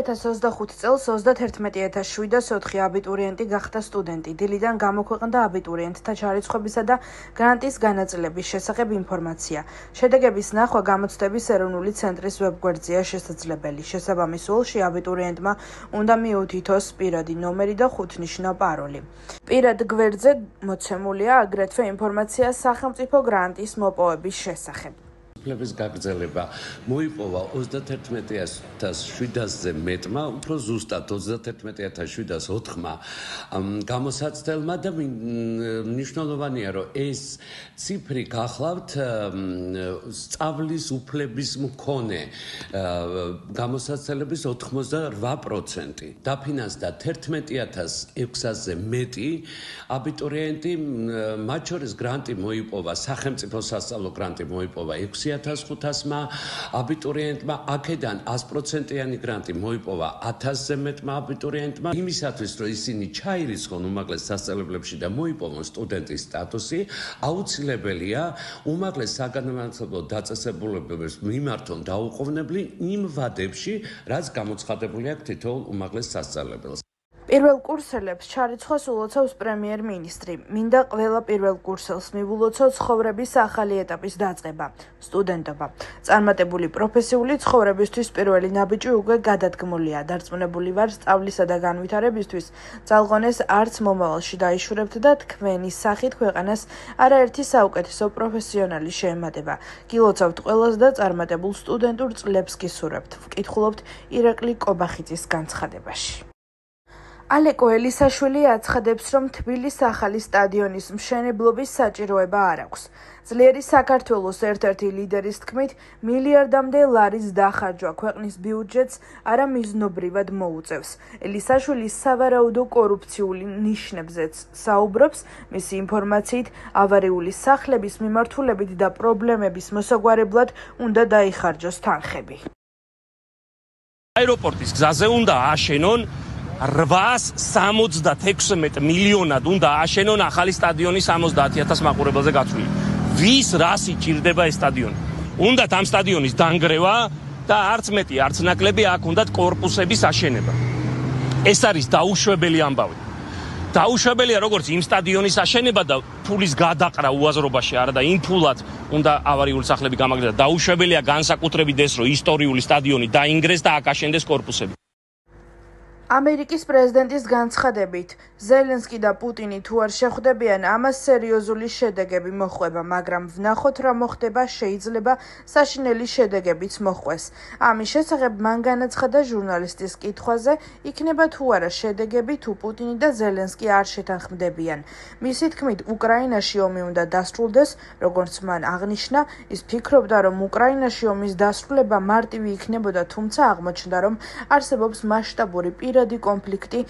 2025 წელს 31704 აბიტურიენტი გახდა სტუდენტი. დილიდან გამოქვეყნდა აბიტურიენტთა ჩარიცხვებისა და გრანტის განაწილების შესახებ ინფორმაცია. შედეგების ნახვა გამოცდების ეროვნული ცენტრის ვებგვერდზეა შესაძლებელი. შესაბამის უოლში აბიტურიენტმა უნდა მიუთითოს პირადი ნომერი და 5-ნიშნა პაროლი. პირად გვერდზე მოცემულია აგრეთვე ინფორმაცია სახელმწიფო გრანტის მოპოვების შესახებ. უფლების გაგრძელება მოიპოვა 31700-ზე მეტმა, უფრო ზუსტად 31704-მა გამოსაცდელმა და მნიშვნელოვანია, რომ ეს ციფრი გახლავთ სწავლის უფლების მქონე გამოსაცდელების 88%. დაფინანსდა 11600-ზე მეტი აბიტურიენტი, მათ შორის გრანტი მოიპოვა, სახელმწიფო სასწავლო გრანტი მოიპოვა 6500-მა აბიტურიენტმა, აქედან 100%-იანი გრანტი მოიპოვა 1000-ზე მეტმა აბიტურიენტმა. იმისათვის, რომ ისინი ჩაირიცხონ უმაღლეს სასწავლებლებში და მოიპოვონ სტუდენტის სტატუსი, აუცილებელია უმაღლეს საგანმანათლებლო დაწესებულებებს მიმართონ დაუყოვნებლი იმ ვადებში, რაც გამოცხადებული აქვს თითოეულ უმაღლეს სასწავლებელს. პირველ კურსელებს ჩარიცხვას ულოცავს პრემიერ-მინისტრი. მინდა ყველა პირველ კურსელს მივულოცოთ ცხოვრების ახალი ეტაპის დაწყება, სტუდენტობა. წარმატებული პროფესიული ცხოვრებისთვის პირველი ნაბიჯი უკვე გადადგმულია. დარწმუნებული ვარ, სწავლისა და განვითარებისთვის ძალღონეს არც მომავალში დაიშურებთ და თქვენი სახით ქვეყანას არაერთი საუკეთესო პროფესიონალი შეემატება. გილოცავთ ყველას და წარმატებულ სტუდენტურ წლებს გისურვებთ. ვკითხულობთ ირაკლი კობახიძის განცხადებაში. ალეკო ელისაშვილი აცხადებს, რომ თბილის ახალი სტადიონის მშენებლობის საჭიროება არ აქვს. ძლიერი საქართველოს ერთ-ერთი ლიდერის თქმით, მილიარდამდე ლარის დახარჯვა ქვეყნის ბიუჯეტს არამიზნობრივად მოუწევს. ელისაშვილი სავარაუდო კორუფციული ნიშნებზეც საუბრობს. მისი ინფორმაციით, ავარიული სახლების მიმართულებით და პრობლემების მოსაგვარებლად უნდა დაიხარჯოს თანხები. აეროპორტის გზაზე უნდა აშენონ 876 მილიონად უნდა აშენონ ახალი სტადიონი 70000 მაყურებელზე გათვლილი. ვის რას იჭირდება ეს სტადიონი? უნდათ ამ სტადიონის დანგრევა და არც მეტი, არც ნაკლები აქ უნდათ კორპუსების აშენება. ეს არის დაუშვებელი ამბავი. დაუშვებელია როგორც იმ სტადიონის აშენება და ფულის გადაყრა უაზრობაში არა და იმ ფულად უნდა ავარიული სახლები გამაგრდეს. დაუშვებელია განსაკუთრებით ეს, რომ ისტორიული სტადიონი დაინგრეს და აქ აშენდეს კორპუსები. ამერიკის პრეზიდენტის განცხადებით, ზელენსკი და პუტინი თუ არ შეხვდებიან, ამას სერიოზული შედეგები მოჰყვება, მაგრამ ვნახოთ რა მოხდება, შეიძლება საშინელი შედეგებიც მოჰყვეს. ამის შესახებ მან განაცხადა ჟურნალისტის კითხვაზე, იქნება თუ არა შედეგები, თუ პუტინი და ზელენსკი არ შეთანხმდებიან. მისი თქმით, უკრაინაში ომი უნდა დასრულდეს, როგორც მან აღნიშნა, ის ფიქრობდა, რომ უკრაინაში ომის დასრულება მარტივი იქნებოდა, თუმცა აღმოჩნდა, რომ არსებობს მასშტაბური პირადი კონფლიქტი.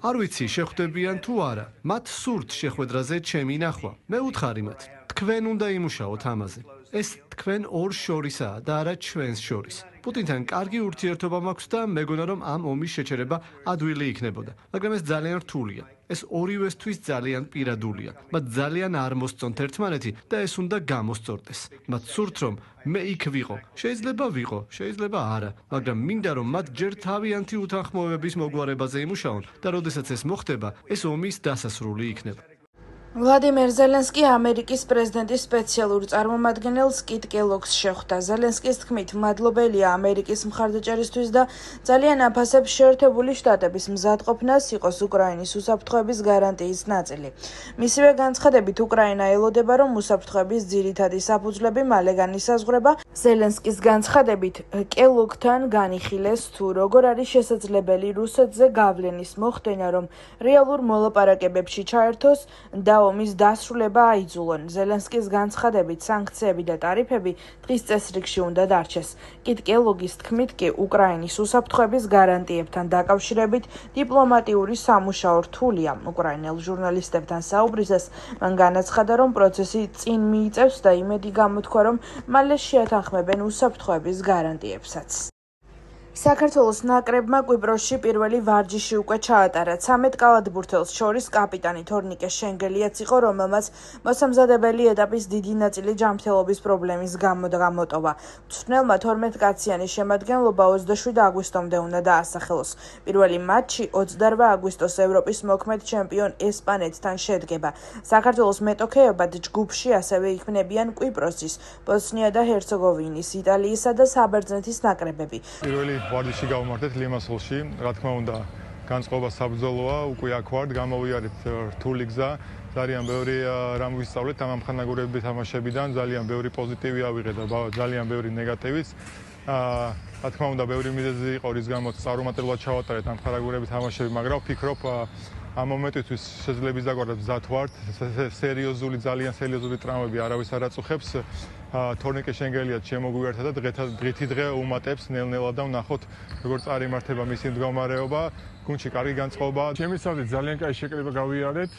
არ ვიცი, შეხვდებიან თუ არა. მათ სურთ შეხვედრაზე ჩემი ნახვა. მე უთხარი მათ, თქვენ უნდა იმუშაოთ ამაზე. ეს თქვენ ორ შორისაა და არა ჩვენს შორის. პუტინთან კარგი ურთიერთობა მაქვს და მეგონა, რომ ამ ომის შეჩერება ადვილი იქნებოდა, მაგრამ ეს ძალიან რთულია. ეს ორივესთვის ძალიან პირადულია. მათ ძალიან არ მოსწონთ ერთმანეთი და ეს უნდა გამოსწორდეს. მათ სურთ, რომ მე იქ ვიყო. შეიძლება ვიყო, შეიძლება არა, მაგრამ მინდა, რომ მათ ჯერ თავიანთი უთანხმოებების მოგვარებაზე იმუშაონ და როდესაც ეს მოხდება, ეს ომის დასასრული იქნება. ვლადიმერ ზელენსკი ამერიკის პრეზიდენტის სპეციალურ წარმომადგენელს კიტ კელოგს შეხვდა. ზელენსკის თქმით, მადლობელია ამერიკის მხარდაჭერისთვის და ძალიან აფასებს შეერთებული შტატების მზადყოფნას იყოს უკრაინის უსაფრთხოების გარანტიის ნაწილი. მისივე განცხადებით, უკრაინა ელოდება, რომ უსაფრთხოების ძირითადი საფუძვლები მალე განისაზღვრება. ზელენსკის განცხადებით, კელოგთან განიხილეს, თუ როგორ არის შესაძლებელი რუსეთზე გავლენის მოხდენა, რომ რეალურ მოლაპარაკებებში ჩაერთოს და ომის დასრულება აიძულონ. ზელენსკის განცხადებით, სანქციები და ტარიფები დღის წესრიგში უნდა დარჩეს. კიტ კელოგის თქმით კი, უკრაინის უსაფრთხოების გარანტიებთან დაკავშირებით დიპლომატიური სამუშაო რთულია. უკრაინელ ჟურნალისტებთან საუბრისას მან განაცხადა, რომ პროცესი წინ მიიწევს და იმედი გამოთქვა, რომ მალე შეათანხმებენ უსაფრთხოების გარანტიებსაც. საქართველოს ნაკრებმა კვიპროსში პირველი ვარჯიში უკვე ჩაატარა. 13 კალათბურთელს შორის კაპიტანი თორნიკე შენგელიაც იყო, რომელმაც მოსამზადებელი ეტაპის დიდი ნაწილი ჯანმრთელობის პრობლემის გამო გამოტოვა. მწვრთნელმა 12 კაციანი შემადგენლობა 27 აგვისტომდე უნდა დაასახელოს. პირველი მატჩი 28 აგვისტოს ევროპის მოქმედ ჩემპიონ ესპანეთთან შედგება. საქართველოს მეტოქეებად ჯგუფში ასევე იქმნებიან კვიპროსის, ბოსნია და ჰერცეგოვინის, იტალიისა და საბერძნეთის ნაკრებები. ვარჯიში გავმართეთ ლიმასოლში, რა თქმა უნდა, განწყობა საბრძოლოა, უკვე აქ ვართ, გამოვიარეთ რთული გზა, ძალიან ბევრი რამ ვისწავლეთ ამ ამხანაგურების თამაშებიდან, ძალიან ბევრი პოზიტივი ავიღეთ და ძალიან ბევრი ნეგატივიც. რა თქმა უნდა, ბევრი მიზეზი იყო, რის გამოც წარუმატებლად ჩავატარეთ ამ ამხანაგურების თამაშები, მაგრამ ვფიქრობ, ამ მომენტისთვის შეძლებს დაგვარდათ მზად ვართ, ძალიან სერიოზული ტრამვები არავის არ აწუხებს. თორნიკე შენგელიაც შემოგვიერთდა და დღითი დღე უმატებს ნელ-ნელა და ვნახოთ როგორ წარიმართება მისი მდგომარეობა. გუნდში კარგი განწყობა. შემისავლით ძალიან კაი შეკრება გავიარეთ.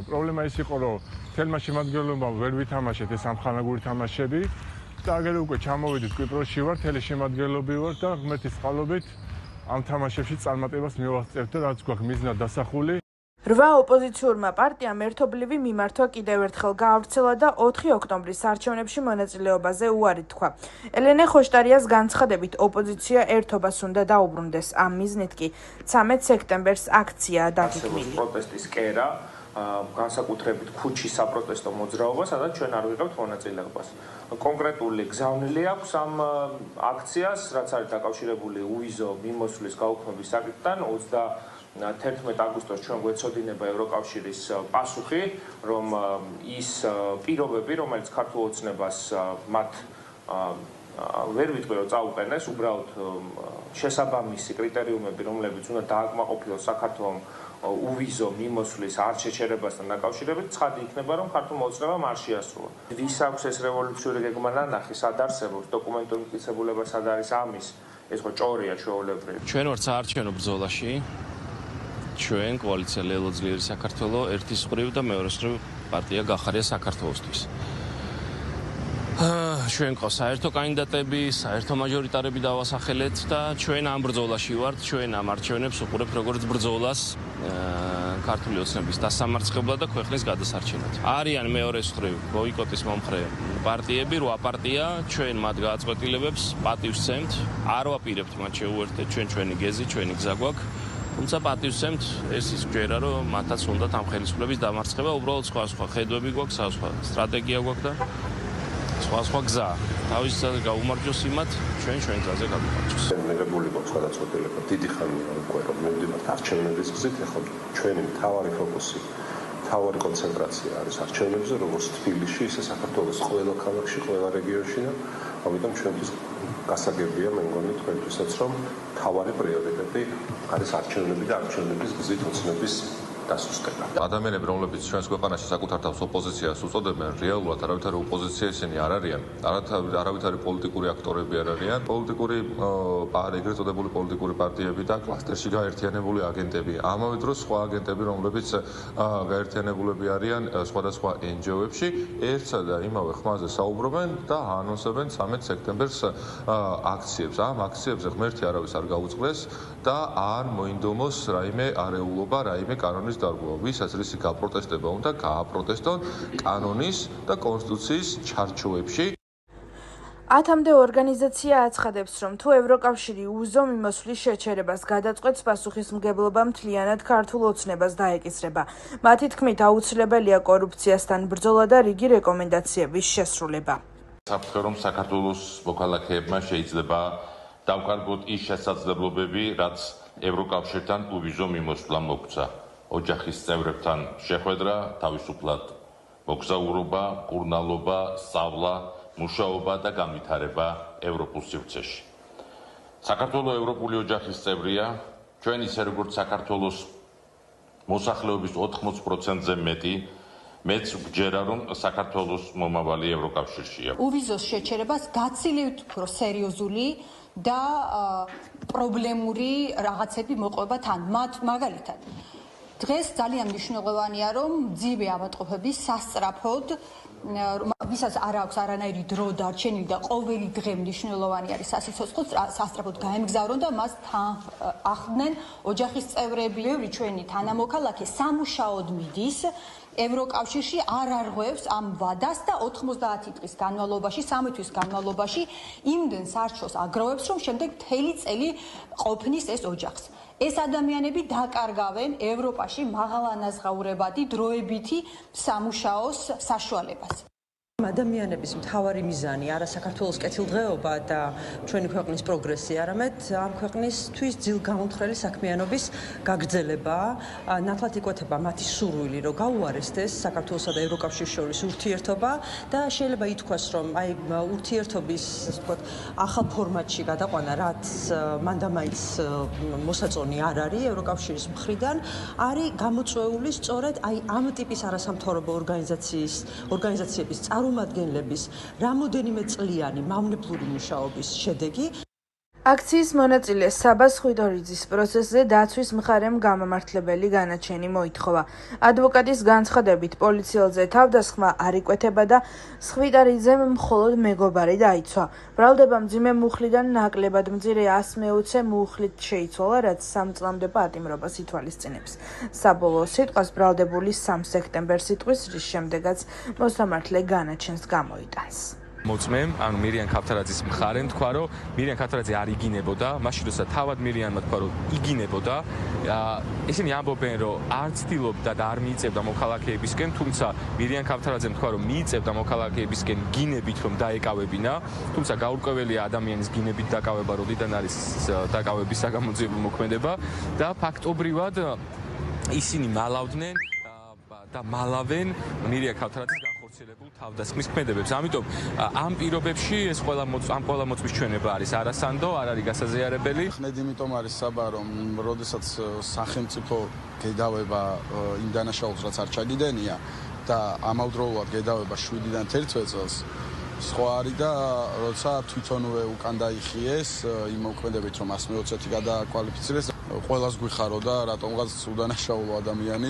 პრობლემა ის იყო, რომ თელმა შემადგენლობამ ვერ ვითამაშეთ ეს ამხანაგური თამაშები. და აგერ უკვე ჩამოვიდით კვიპროსში ვარ, თელი შემადგენლობი ვარ და ღმერთის წყალობით ამ თამაშებში წარმატებას მივაღწევთ და რაც გვაქვს მიზნად დასახული. 8 ოპოზიციურმა პარტიამ ერთობლივი მიმართვა კიდევ ერთხელ გაავრცელა და 4 ოქტომბრის არჩევნებში მონაწილეობაზე უარი თქვა. ელენე ხოშტარიას განცხადებით, ოპოზიცია ერთობას უნდა დაუბრუნდეს. ამ მიზნით კი 13 სექტემბერს აქციაა დაგეგმილი. პროტესტის კერა, განსაკუთრებით ქუჩის საპროტესტო მოძრაობა, სადაც ჩვენ არ ვიღებთ მონაწილეობას. კონკრეტული გზავნილი აქვს ამ აქციას, რაც არის დაკავშირებული უვიზო მიმოსვლის გაუქმების საკითხთან 11 აგვისტოს ჩვენ გვეცოდინება ევროკავშირის პასუხი, რომ ის პირობები, რომელიც ქართულ ოცნებას მათ ვერ ვიტყვი რომ წაუყენეს, უბრალოდ შესაბამისი კრიტერიუმები, რომლებიც უნდა დააკმაყოფილოს საქართველოს უვიზო მიმოსვლის არჩეჩერებასთან დაკავშირებით, ცხადი იქნება, რომ ქართულმა ოცნებამ არ შეასრულა. ვის აქვს ეს რევოლუციური გეგმა ნანახი, სად არსებობს, დოკუმენტური მტკიცებულება სად არის ამის, ეს ხო ჭორია ჩვეულებრივი. ჩვენ ვართ საარჩევნო ბრძოლაში. ჩვენ კოალიცია ლელო ძლიერი საქართველო ერთის მხრივ და მეორეს მხრივ პარტია გახარია საქართველოსთვის. ჩვენ ყავს საერთო კანდიდატები, საერთო მაჟორიტარები დავასახელეთ და ჩვენ ამ ბრძოლაში ვართ, ჩვენ ამ არჩევნებს უყურებთ როგორც ბრძოლას ქართული ოცნების დასამარცხებლად და ქვეყნის გადასარჩენად. არიან მეორეს მხრივ ბოიკოტის მომხრე პარტიები, 8 პარტია, ჩვენ მათ გააწყვეტილებებს პატივს ვცემთ, არ ვაპირებთ მათ შეუერთდეთ ჩვენი გეზი, ჩვენი გზა გვაქვს. თუმცა პატივსცემთ, ეს ის გვერა, რომ მათაც უნდათ ამ ხელისუფლების დამარცხება, უბრალოდ სხვა ხედვები გვაქვს, სხვა სტრატეგია გვაქვს და სხვა გზა. თავის გზაზე გაუმარჯოს იმათ, ჩვენ გზაზე გავიმარჯოს. მიღებული გვაქვს გადაწყვეტილება დიდი ხანია უკვე, რომ მივდივართ არჩევნების გზით, ახლა ჩვენი მთავარი ფოკუსი, მთავარი კონცენტრაცია არის არჩევნებზე, როგორც თბილისში, ისე საქართველოს ყველა ქალაქში, ყველა რეგიონში და ამიტომ ჩვენთვის გასაგებია, მე მგონი თქვენთვისაც, რომ მთავარი პრიორიტეტი არის არჩევნები და არჩევნების გზით ოცნების დასუსტება. ადამიანები, რომლებიც ჩვენს ქვეყანაში საკუთარ თავს ოპოზიციას უწოდებენ, რეალურად არავითარი ოპოზიცია ისინი არ არიან. არავითარი პოლიტიკური აქტორები არ არიან. პოლიტიკური ეგრეთ წოდებული პოლიტიკური პარტიები და კლასტერში გაერთიანებული აგენტები. ამავე დროს სხვა აგენტები, რომლებიც გაერთიანებულები არიან სხვადასხვა NGO-ებში, ერთსა და იმავე ხმაზე საუბრობენ და ანონსებენ 13 სექტემბერს აქციებს. ამ აქციებზე ღმერთი არავის არ გაუწყდეს და არ მოინდომოს რაიმე არეულობა, რაიმე კანონის დარღვევა. ვისაც რისი გაპროტესტება უნდა, გააპროტესტონ კანონის და კონსტიტუციის ჩარჩოებში. 10-მდე ორგანიზაცია აცხადებს, რომ თუ ევროკავშირი უვიზო მიმოსვლის შეჩერებას გადაწყვეტს, პასუხისმგებლობა მთლიანად ქართულ ოცნებას დაეკისრება. მათი თქმით, აუცილებელია კორუფციასთან ბრძოლა და რიგი რეკომენდაციების შესრულება. საფრთხე რომ საქართველოს მოქალაქეებმა შეიძლება დავკარგოთ ის შესაძლებლობები, რაც ევროკავშირთან უვიზო მიმოსვლა მოგცა. ოჯახის წევრებთან შეხვედრა, თავისუფლად მოგზაურობა, კურნალობა, სწავლა, მუშაობა და განვითარება ევროპულ სივრცეში. საქართველოს ევროპული ოჯახის წევრია, ჩვენ ისე როგორც საქართველოს მოსახლეობის 80%-ზე მეც ვგჯერა, რომ საქართველოს მომავალი ევროკავშირშია. უვიზოს შეჩერებას გაცილებით უფრო სერიოზული და პრობლემური რაღაცები მოყვება თან. მაგალითად დღეს ძალიან მნიშვნელოვანია, რომ ძივე ავადმყოფები სასწრაფოდ ვისაც არ აქვს არანაირი დრო დარჩენილი და ყოველი დღე მნიშვნელოვანი არის სასიცოცხლო სასწრაფოდ გაემგზავრონ და მას ახლდნენ ოჯახის წევრები. ბევრი ჩვენი თანამოქალაქე სამუშაოდ მიდის ევროკავშირში, არ არღვევს ამ ვადას და 90 დღის განმავლობაში, 3 თვის განმავლობაში იმდენ სარჩოს აგროვებს, რომ შემდეგ მთელი წელი ყოფნის ეს ოჯახს. ეს ადამიანები დაკარგავენ ევროპაში მაღალანაზღაურებადი დროებითი სამუშაოს საშუალებას. ადამიანების მთავარი მიზანი არა საქართველოს კეთილდღეობა და ჩვენი ქვეყნის პროგრესი, არამედ ამ ქვეყნისთვის ძილგამომთხრელი საქმიანობის გაგრძელება, ნათლად იკვეთება მათი სურვილი, რომ გაუარესდეს საქართველოსა და ევროკავშირის შორის ურთიერთობა და შეიძლება ითქვას, რომ აი ურთიერთობის, ასე ვთქვათ, ახალ ფორმატში გადაყვანა, რაც მანდამაინც მოსაწონი არ არის ევროკავშირის მხრიდან, არის გამოწვეული სწორედ აი ამ ტიპის არასამთავრობო ორგანიზაციების წარმომადგენლების რამოდენიმე წლიანი მავნებლური მუშაობის შედეგი. აქციის მონაწილე საბას ხვიდორიძის პროცესზე დაცვის მხარემ გამამართლებელი განაჩენი მოითხოვა. ადვოკატის განცხადებით, პოლიციელზე თავდასხმა არ იკვეთება და ხვიდორიძემ მხოლოდ მეგობარი დაიცვა. ბრალდება მძიმე მუხლიდან ნაკლებად მძიმე 160 მუხლით შეიცვალა, რაც 3 წლამდე პატიმრობას ითვალისწინებს. საბოლოო სიტყვას ბრალდებული 3 სექტემბერს იტყვის, რის შემდეგაც მოსამართლე განაჩენს გამოიტანს. მოწმემ, ანუ მირიან ქავთარაძის მხარემ თქვა, რომ მირიან ქავთარაძე არ იგინებოდა, მაშინ როცა თავად მირიანმა თქვა, რომ იგინებოდა, ისინი ამბობენ, რომ არ ცდილობდა და არ მიიწევდა მოქალაქეებისკენ, თუმცა მირიან ქავთარაძემ თქვა, რომ მიიწევდა მოქალაქეებისკენ გინებით, რომ დაეკავებინა, თუმცა გაურკვეველია ადამიანის გინებით დაკავება, როდიდან არის დაკავების საგამოძიებო მოქმედება და ფაქტობრივად ისინი მალავდნენ და მალავენ მირიან ქავთარაძის განხორციელებულ თავდასხმის ქმედებებს. ამიტომ ამ პირობებში ეს ყველა მოწმის ჩვენება არის არასანდო, არ არის გასაზიარებელი. ხნედ იმიტომ არის საბა, რომ როდესაც სახელმწიფო გედავება იმ დანაშაულს, რაც არ ჩაგიდენია და ამავდროულად გედავება 7-დან 11 წელს, სხვა არის და როცა თვითონვე უკან დაიხიეს იმ მოქმედებით, რომ 120 გადააკვალიფიცირეს, ყველას გვიხარო და რატომღაც უდანაშაულო ადამიანი